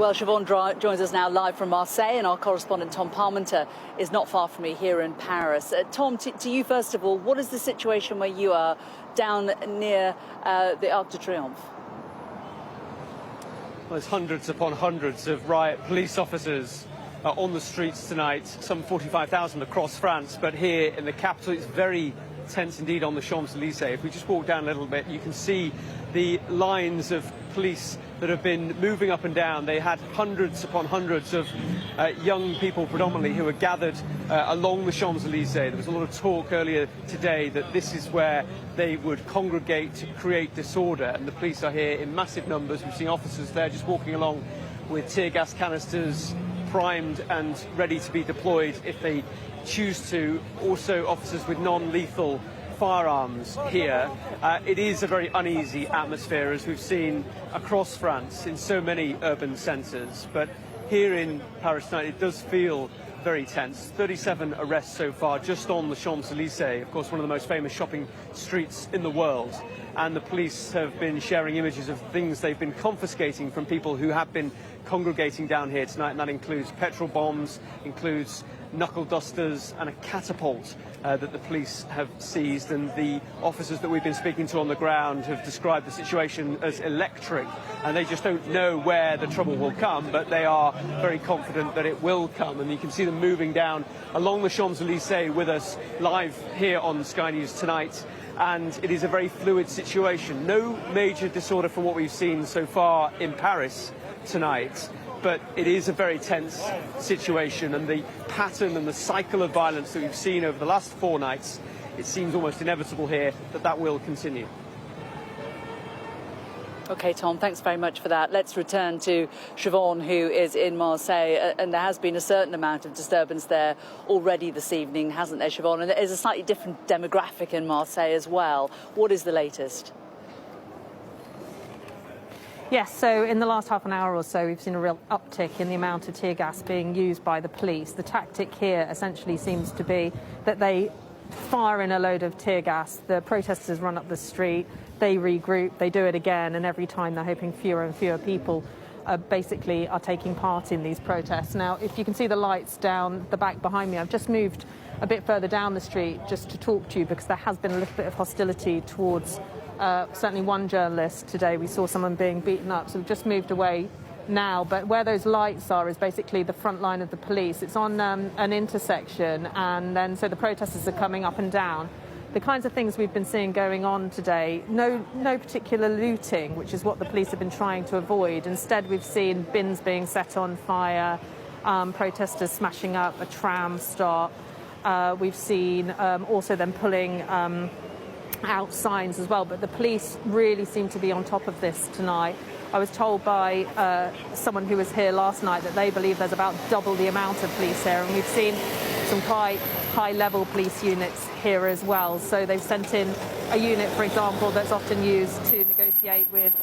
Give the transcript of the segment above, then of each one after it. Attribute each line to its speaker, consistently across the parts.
Speaker 1: Well, Siobhan joins us now live from Marseille, and our correspondent Tom Parmenter is not far from me here in Paris. Tom, to you first of all, what is the situation where you are down near the Arc de Triomphe?
Speaker 2: Well, there's hundreds upon hundreds of riot police officers on the streets tonight, some 45,000 across France, but here in the capital it's very tense indeed on the Champs-Elysees. If we just walk down a little bit, you can see the lines of police that have been moving up and down. They had hundreds upon hundreds of young people predominantly who were gathered along the Champs-Elysees. There was a lot of talk earlier today that this is where they would congregate to create disorder, and the police are here in massive numbers. We've seen officers there just walking along with tear gas canisters primed and ready to be deployed if they choose to. Also officers with non-lethal firearms here. It is a very uneasy atmosphere, as we've seen across France in so many urban centres, but here in Paris tonight it does feel very tense. 37 arrests so far just on the Champs-Elysees, of course one of the most famous shopping streets in the world, and the police have been sharing images of things they've been confiscating from people who have been congregating down here tonight, and that includes petrol bombs, includes knuckle dusters and a catapult that the police have seized. And the officers that we've been speaking to on the ground have described the situation as electric, and they just don't know where the trouble will come, but they are very confident that it will come. And you can see them moving down along the Champs-Elysees with us live here on Sky News tonight, and it is a very fluid situation. No major disorder from what we've seen so far in Paris tonight, but it is a very tense situation, and the pattern and the cycle of violence that we've seen over the last 4 nights, it seems almost inevitable here that will continue.
Speaker 1: OK, Tom, thanks very much for that. Let's return to Siobhan, who is in Marseille, and there has been a certain amount of disturbance there already this evening, hasn't there, Siobhan? And there is a slightly different demographic in Marseille as well. What is the latest?
Speaker 3: Yes, so in the last half an hour or so, we've seen a real uptick in the amount of tear gas being used by the police. The tactic here essentially seems to be that they fire in a load of tear gas, the protesters run up the street, they regroup, they do it again, and every time they're hoping fewer and fewer people basically are taking part in these protests. Now, if you can see the lights down the back behind me, I've just moved a bit further down the street just to talk to you, because there has been a little bit of hostility towards certainly one journalist today. We saw someone being beaten up, so we've just moved away now. But where those lights are is basically the front line of the police. It's on an intersection, and then so the protesters are coming up and down. The kinds of things we've been seeing going on today, no particular looting, which is what the police have been trying to avoid. Instead, we've seen bins being set on fire, protesters smashing up a tram stop. We've seen also them pulling out signs as well, but the police really seem to be on top of this tonight. I was told by someone who was here last night that they believe there's about double the amount of police here, and we've seen some quite high-level police units here as well. So they've sent in a unit, for example, that's often used to negotiate with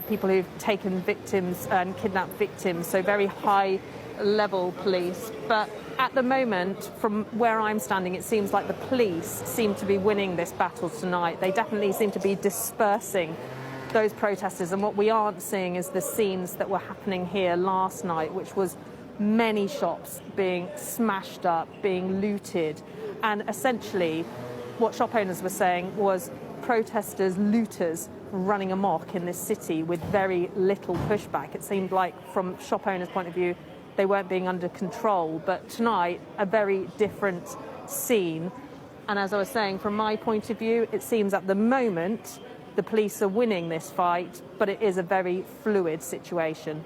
Speaker 3: people who've taken victims and kidnapped victims, so very high-level police. But at the moment, from where I'm standing, it seems like the police seem to be winning this battle tonight. They definitely seem to be dispersing those protesters, and what we aren't seeing is the scenes that were happening here last night, which was many shops being smashed up, being looted, and essentially what shop owners were saying was protesters, looters running amok in this city with very little pushback. It seemed like from shop owners' point of view they weren't being under control, but tonight a very different scene. And as I was saying, from my point of view, it seems at the moment the police are winning this fight, but it is a very fluid situation.